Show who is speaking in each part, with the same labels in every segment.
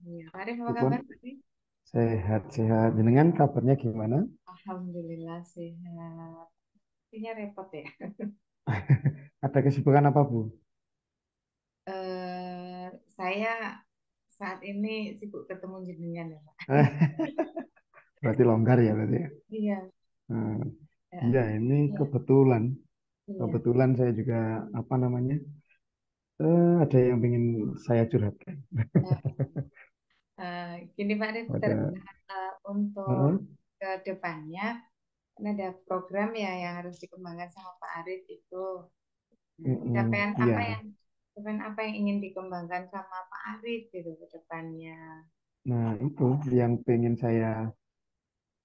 Speaker 1: Iya, Pak Arif apa
Speaker 2: Meskipun
Speaker 1: kabar, Pak Arif?
Speaker 2: sehat-sehat. Jenengan kabarnya gimana?
Speaker 1: Alhamdulillah sehat. Intinya repot ya.
Speaker 2: Ada kesibukan apa, Bu?
Speaker 1: Saya saat ini sibuk ketemu jenengan ya, Pak.
Speaker 2: Berarti longgar ya berarti ya.
Speaker 1: Iya,
Speaker 2: Hmm,
Speaker 1: eh,
Speaker 2: iya, ini
Speaker 1: iya,
Speaker 2: kebetulan.
Speaker 1: iya.
Speaker 2: Kebetulan saya juga apa namanya? Ada yang ingin saya curhatkan.
Speaker 1: Eh, Gini Pak Arif,
Speaker 2: Pada
Speaker 1: untuk
Speaker 2: Heeh,
Speaker 1: ke depannya kan ada program ya yang harus dikembangkan sama Pak Arif itu. Nah,
Speaker 2: iya.
Speaker 1: capaian apa yang ingin dikembangkan sama Pak Arif gitu ke depannya.
Speaker 2: Nah, itu yang pengen saya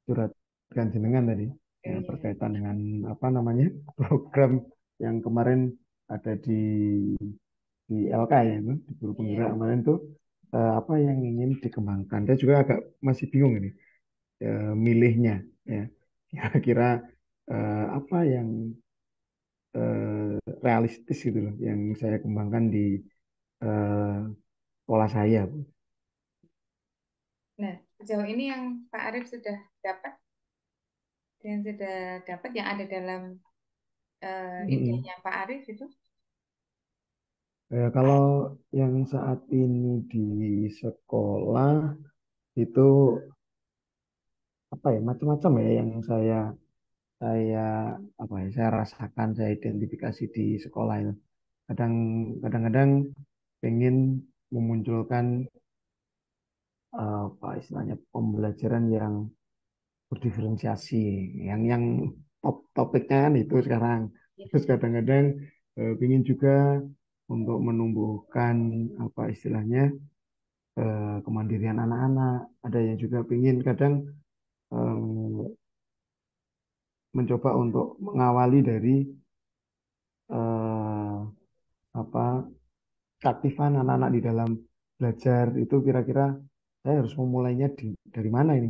Speaker 2: curhatkan jenengan tadi. Ya,
Speaker 1: Iya,
Speaker 2: berkaitan dengan apa namanya? Program yang kemarin ada di LK ya, itu, di guru
Speaker 1: iya,
Speaker 2: penggerak kemarin tuh apa yang ingin dikembangkan. Saya juga agak masih bingung ini milihnya ya. Kira-kira apa yang realistis gitu loh yang saya kembangkan di eh, sekolah saya, Bu.
Speaker 1: nah, sejauh ini yang Pak Arif sudah dapat, yang ada dalam
Speaker 2: Mm-mm.
Speaker 1: idenya Pak Arif itu,
Speaker 2: Kalau yang saat ini di sekolah itu apa ya macam-macam ya yang saya apa ya saya rasakan saya identifikasi di sekolah itu. Kadang kadang-kadang pengen memunculkan apa istilahnya pembelajaran yang berdiferensiasi yang top topiknya kan itu sekarang.
Speaker 1: ya,
Speaker 2: Terus kadang-kadang ingin juga untuk menumbuhkan apa istilahnya kemandirian anak-anak. Ada yang juga ingin kadang mencoba untuk mengawali dari eh, apa keaktifan anak-anak di dalam belajar itu kira-kira saya harus memulainya dari mana ini?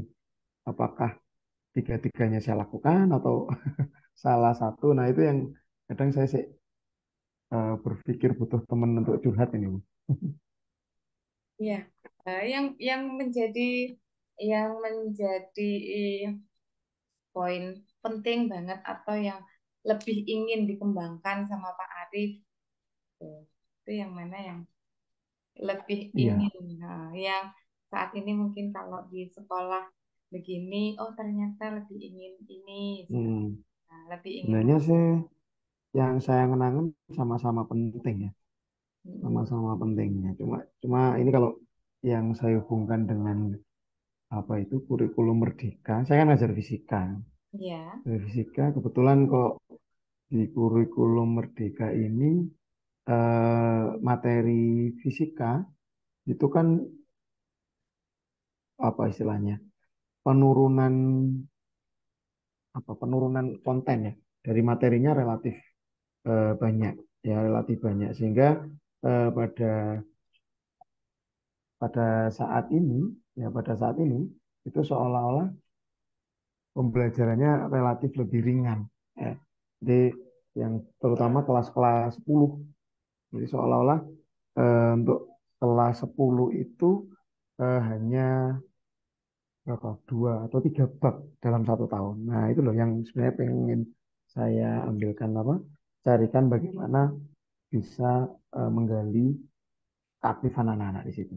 Speaker 2: Apakah tiga-tiganya saya lakukan atau salah satu? Nah itu yang kadang saya sih berpikir butuh teman untuk curhat ini, Bu.
Speaker 1: ya. Yang menjadi poin penting banget atau yang lebih ingin dikembangkan sama Pak Arif tuh, itu yang mana yang lebih
Speaker 2: Iya.
Speaker 1: ingin, nah, yang saat ini mungkin kalau di sekolah begini, oh ternyata lebih ingin ini,
Speaker 2: Hmm.
Speaker 1: nah, lebih ingin.
Speaker 2: Sebenarnya sih yang saya kenangan sama-sama penting ya,
Speaker 1: Mm,
Speaker 2: sama-sama pentingnya. Cuma cuma ini kalau yang saya hubungkan dengan apa itu kurikulum merdeka, saya kan ngajar fisika.
Speaker 1: ya,
Speaker 2: Dari fisika kebetulan kok di kurikulum merdeka ini materi fisika itu kan apa istilahnya penurunan penurunan konten ya dari materinya relatif banyak ya relatif banyak sehingga pada pada saat ini pada saat ini itu seolah-olah pembelajarannya relatif lebih ringan ya. Jadi yang terutama kelas-kelas 10 jadi seolah-olah untuk kelas 10 itu hanya berapa dua atau tiga bab dalam satu tahun. Nah itu loh yang sebenarnya pengen saya ambilkan apa carikan bagaimana bisa menggali keaktifan anak-anak di situ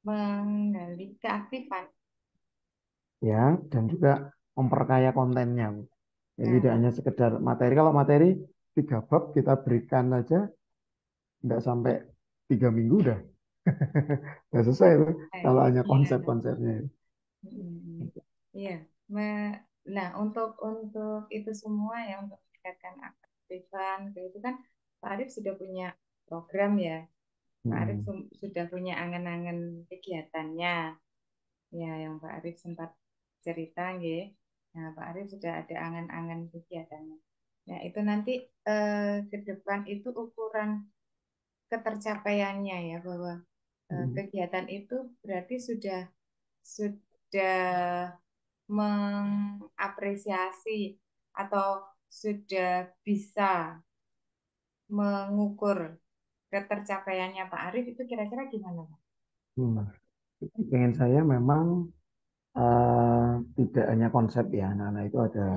Speaker 1: menggali keaktifan.
Speaker 2: ya dan juga memperkaya kontennya. Jadi
Speaker 1: Nah,
Speaker 2: tidak hanya sekedar materi. Kalau materi tiga bab kita berikan aja nggak sampai 3 minggu udah nggak selesai itu kalau hanya
Speaker 1: iya.
Speaker 2: konsep-konsepnya.
Speaker 1: Mm, iya. Me- Nah, untuk itu semua ya, untuk meningkatkan keaktifan, kayak itu kan Pak Arief sudah punya program ya. Pak Arief
Speaker 2: Mm-mm.
Speaker 1: sudah punya angan-angan kegiatannya. Ya, yang Pak Arief sempat cerita, ya. Nah, Pak Arief sudah ada angan-angan kegiatannya. Nah, itu nanti ke depan itu ukuran ketercapaiannya ya, bahwa
Speaker 2: Mm-mm.
Speaker 1: kegiatan itu berarti sudah mengapresiasi atau sudah bisa mengukur ketercapaiannya Pak Arief itu kira-kira gimana Pak?
Speaker 2: Hmm. Pengen saya memang eh, tidak hanya konsep ya, anak-anak itu ada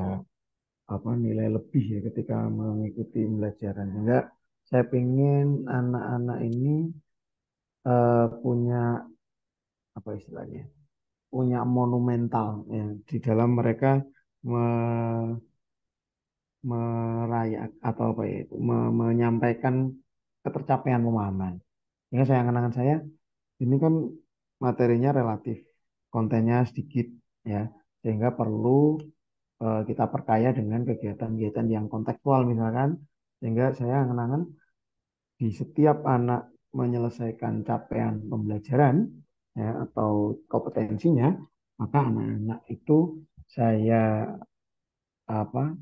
Speaker 2: apa nilai lebih ya ketika mengikuti pembelajaran. Sehingga saya pengen anak-anak ini punya apa istilahnya, punya monumental ya, di dalam mereka me- merayak atau apa ya itu menyampaikan ketercapaian pemahaman. Sehingga saya kenangan saya ini kan materinya relatif, kontennya sedikit ya, sehingga perlu kita perkaya dengan kegiatan-kegiatan yang kontekstual misalkan, sehingga saya kenangan di setiap anak menyelesaikan capaian pembelajaran ya atau kompetensinya, maka anak-anak itu saya apa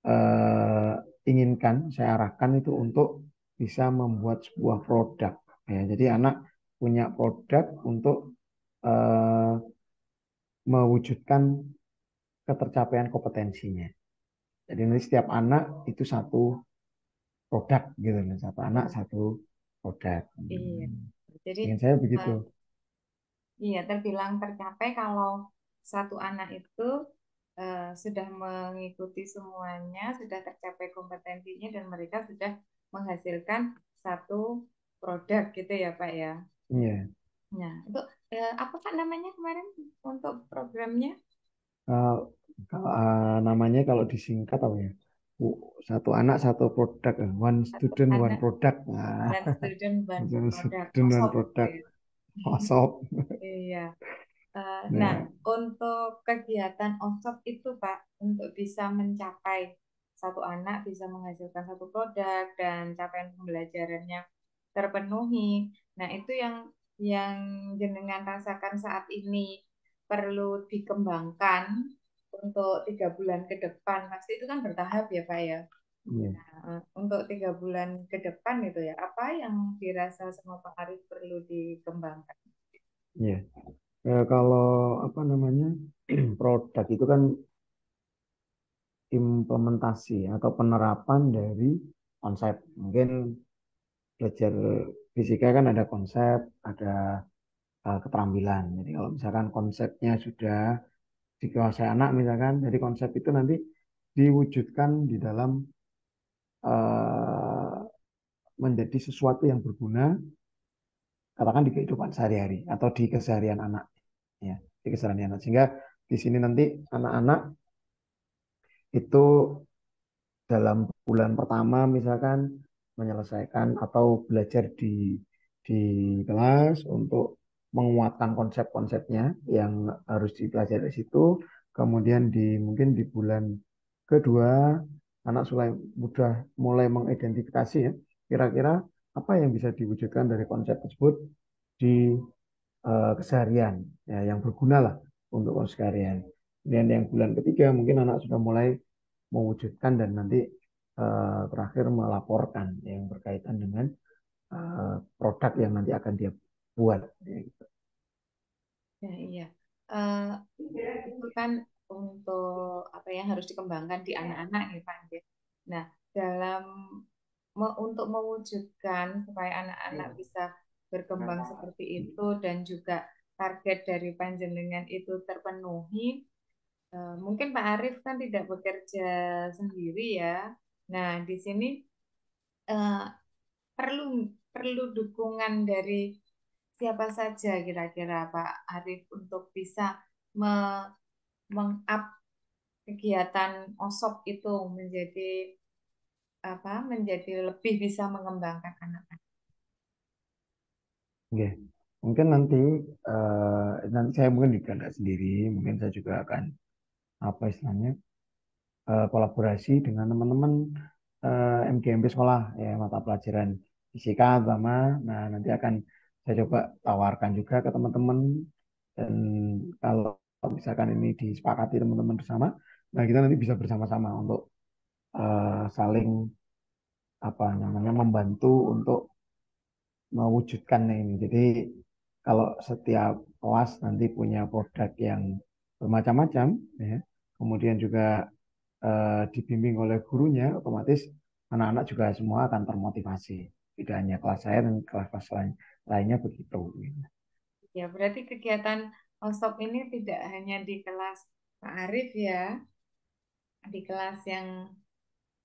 Speaker 2: eh, inginkan, saya arahkan itu untuk bisa membuat sebuah produk. Ya, jadi anak punya produk untuk eh, mewujudkan ketercapaian kompetensinya. Jadi nanti setiap anak itu satu produk gitu loh, satu anak
Speaker 1: Iya.
Speaker 2: satu produk.
Speaker 1: Iya. Jadi
Speaker 2: Ingin saya
Speaker 1: eh,
Speaker 2: begitu.
Speaker 1: iya, terbilang tercapai kalau satu anak itu sudah mengikuti semuanya, sudah tercapai kompetensinya, dan mereka sudah menghasilkan satu produk gitu ya, Pak ya.
Speaker 2: Iya.
Speaker 1: Nah, itu apa Pak namanya kemarin untuk programnya?
Speaker 2: Eh, namanya kalau disingkat apa ya? Satu anak satu produk, one
Speaker 1: Satu
Speaker 2: student one
Speaker 1: anak
Speaker 2: product. Nah,
Speaker 1: dan student one
Speaker 2: one
Speaker 1: produk.
Speaker 2: student one
Speaker 1: OSOP gitu
Speaker 2: product.
Speaker 1: ya.
Speaker 2: Masuk.
Speaker 1: Iya. Nah,
Speaker 2: Nah,
Speaker 1: untuk kegiatan OSOP itu, Pak, untuk bisa mencapai satu anak bisa menghasilkan satu produk dan capaian pembelajarannya terpenuhi. Nah, itu yang jenengan rasakan saat ini perlu dikembangkan untuk 3 bulan ke depan. Pasti itu kan bertahap ya, Pak ya.
Speaker 2: iya,
Speaker 1: Untuk 3 bulan ke depan itu ya, apa yang dirasa sama Pak Arif perlu dikembangkan?
Speaker 2: iya. Kalau apa namanya produk itu kan implementasi atau penerapan dari konsep. Mungkin belajar fisika kan ada konsep, ada keterampilan. Jadi kalau misalkan konsepnya sudah dikuasai anak misalkan, jadi konsep itu nanti diwujudkan di dalam eh, menjadi sesuatu yang berguna, katakan di kehidupan sehari-hari atau di keseharian anak, ya, di keseharian anak. Sehingga di sini nanti anak-anak itu dalam bulan pertama misalkan menyelesaikan atau belajar di kelas untuk menguatkan konsep-konsepnya yang harus dipelajari di situ. Kemudian mungkin di bulan kedua anak sudah mulai mengidentifikasi ya kira-kira apa yang bisa diwujudkan dari konsep tersebut di keseharian ya yang berguna lah untuk keseharian. Dan yang bulan ketiga mungkin anak sudah mulai mewujudkan dan nanti terakhir melaporkan yang berkaitan dengan produk yang nanti akan dia buat. Ya, gitu.
Speaker 1: Ya, iya. Eh, itu kan untuk apa yang harus dikembangkan di anak-anak nih Pak. Ya. Nah, dalam untuk mewujudkan supaya anak-anak bisa berkembang seperti itu dan juga target dari panjenengan itu terpenuhi, mungkin Pak Arief kan tidak bekerja sendiri ya. Nah, di sini eh, perlu perlu dukungan dari siapa saja kira-kira Pak Arief untuk bisa meng-up kegiatan OSOP itu menjadi lebih bisa mengembangkan anak-anak.
Speaker 2: Oke. Mungkin nanti saya mungkin juga tidak sendiri, mungkin saya juga akan apa istilahnya kolaborasi dengan teman-teman MGMP sekolah ya mata pelajaran fisika sama. Nah nanti akan saya coba tawarkan juga ke teman-teman dan kalau misalkan ini disepakati teman-teman bersama, nah kita nanti bisa bersama-sama untuk saling apa namanya membantu untuk mewujudkan ini. Jadi kalau setiap kelas nanti punya produk yang bermacam-macam, ya, kemudian juga dibimbing oleh gurunya, otomatis anak-anak juga semua akan termotivasi. tidak hanya kelas saya dan kelas-kelas lainnya begitu.
Speaker 1: Ya, berarti kegiatan OSOP ini tidak hanya di kelas Pak Arif ya, di kelas yang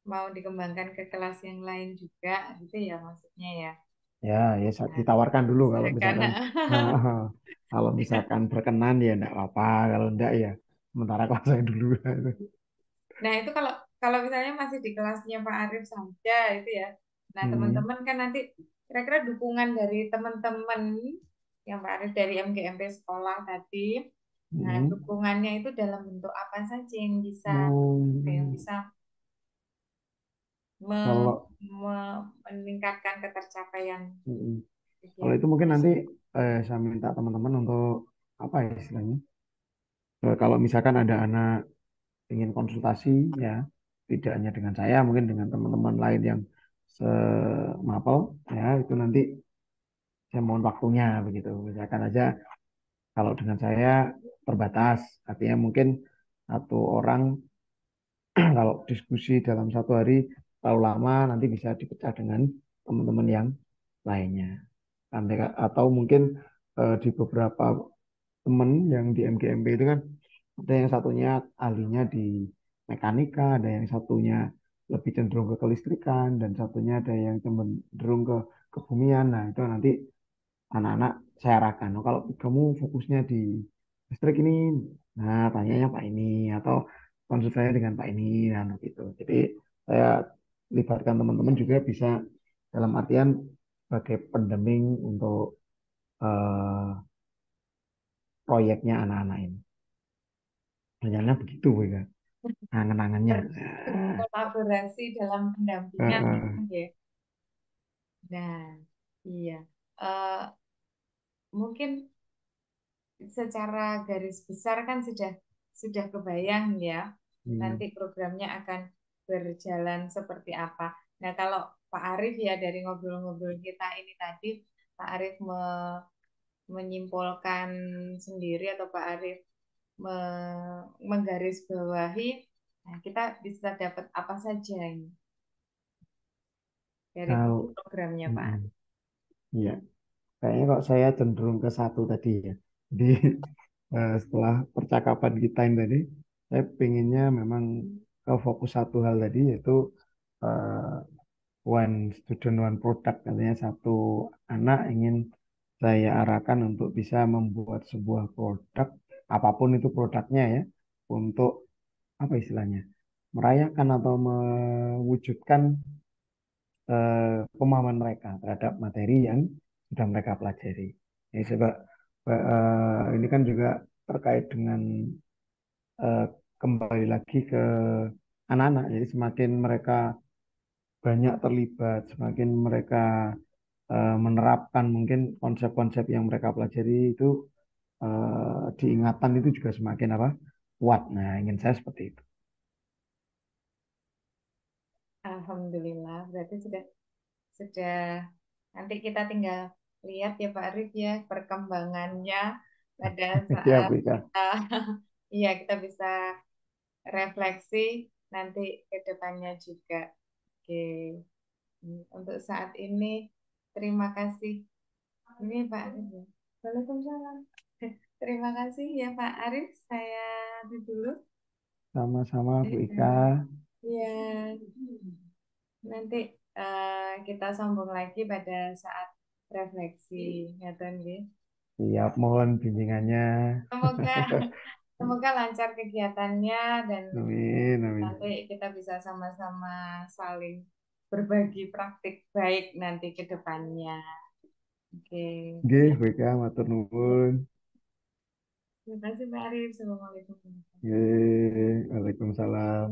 Speaker 1: mau dikembangkan ke kelas yang lain juga, gitu ya maksudnya ya.
Speaker 2: Ya, ya
Speaker 1: Nah,
Speaker 2: ditawarkan dulu kalau
Speaker 1: diusahakan.
Speaker 2: misalkan kalau misalkan berkenan ya enggak apa-apa, kalau enggak ya sementara kelas saya dulu.
Speaker 1: Nah, itu kalau kalau misalnya masih di kelasnya Pak Arif saja itu ya. Nah,
Speaker 2: Hmm,
Speaker 1: teman-teman kan nanti kira-kira dukungan dari teman-teman yang Pak Arif dari MGMP sekolah tadi. Nah,
Speaker 2: hmm.
Speaker 1: dukungannya itu dalam bentuk apa saja yang
Speaker 2: Hmm,
Speaker 1: bisa me-
Speaker 2: kalau
Speaker 1: meningkatkan ketercapaian
Speaker 2: hmm, kalau itu
Speaker 1: kegiatan.
Speaker 2: mungkin nanti saya minta teman-teman untuk apa ya istilahnya? Kalau misalkan ada anak ingin konsultasi ya tidak hanya dengan saya, mungkin dengan teman-teman lain yang semapel ya itu nanti saya mohon waktunya begitu. Misalkan aja kalau dengan saya terbatas, artinya mungkin satu orang kalau diskusi dalam satu hari terlalu lama nanti bisa dipecah dengan teman-teman yang lainnya. Atau mungkin di beberapa teman yang di MGMP itu kan ada yang satunya ahlinya di mekanika, ada yang satunya lebih cenderung ke kelistrikan, dan satunya ada yang cenderung ke kebumian. Nah, itu nanti anak-anak saya arahkan. Oh, kalau kamu fokusnya di listrik ini, nah tanyanya Pak ini atau konsult saya dengan Pak ini, nah gitu. Jadi saya libatkan teman-teman juga bisa dalam artian sebagai pendamping untuk eh, proyeknya anak-anak ini. Rencana begitu, ya. Angan-angannya.
Speaker 1: Berkolaborasi dalam
Speaker 2: Eh,
Speaker 1: pendampingan gitu
Speaker 2: eh,
Speaker 1: ya. Nah, iya. Eh, mungkin secara garis besar kan sudah kebayang ya
Speaker 2: hmm.
Speaker 1: nanti programnya akan berjalan seperti apa. Nah, kalau Pak Arif ya dari ngobrol-ngobrol kita ini tadi, Pak Arif menyimpulkan sendiri atau Pak Arif menggarisbawahi, nah kita bisa dapat apa saja ini dari
Speaker 2: Kalau
Speaker 1: programnya Pak
Speaker 2: mm,
Speaker 1: Arif.
Speaker 2: iya, kayaknya kok saya cenderung ke satu tadi ya. Jadi setelah percakapan kita ini tadi, saya pinginnya memang ke fokus satu hal tadi yaitu eh, one student one product, katanya satu anak ingin saya arahkan untuk bisa membuat sebuah produk, apapun itu produknya ya, untuk apa istilahnya, merayakan atau mewujudkan pemahaman mereka terhadap materi yang sudah mereka pelajari. Ya, sebab ini kan juga terkait dengan eh, kembali lagi ke anak-anak. Jadi semakin mereka banyak terlibat, semakin mereka menerapkan mungkin konsep-konsep yang mereka pelajari itu diingatan itu juga semakin apa kuat. Nah, ingin saya seperti itu.
Speaker 1: Alhamdulillah, berarti sudah nanti kita tinggal lihat ya Pak Arif ya perkembangannya pada
Speaker 2: Ya,
Speaker 1: saat
Speaker 2: Bu Ika.
Speaker 1: kita iya kita bisa refleksi nanti ke depannya juga. Oke. Untuk saat ini terima kasih. Ini Pak Arif ya. Waalaikumsalam. Terima kasih ya Pak Arif. Saya dulu.
Speaker 2: Sama-sama Bu Ika.
Speaker 1: Eh, Ya, nanti kita sambung lagi pada saat refleksi. Ya, Tuan, nggih.
Speaker 2: Siap, mohon bimbingannya.
Speaker 1: Semoga semoga lancar kegiatannya dan
Speaker 2: Amin, amin.
Speaker 1: nanti kita bisa sama-sama saling berbagi praktik baik nanti ke depannya. Oke.
Speaker 2: Nggih, Bu Ika, matur
Speaker 1: Ya,
Speaker 2: nuwun.
Speaker 1: terima kasih Pak Arif. Assalamualaikum.
Speaker 2: Nggih, Waalaikumsalam.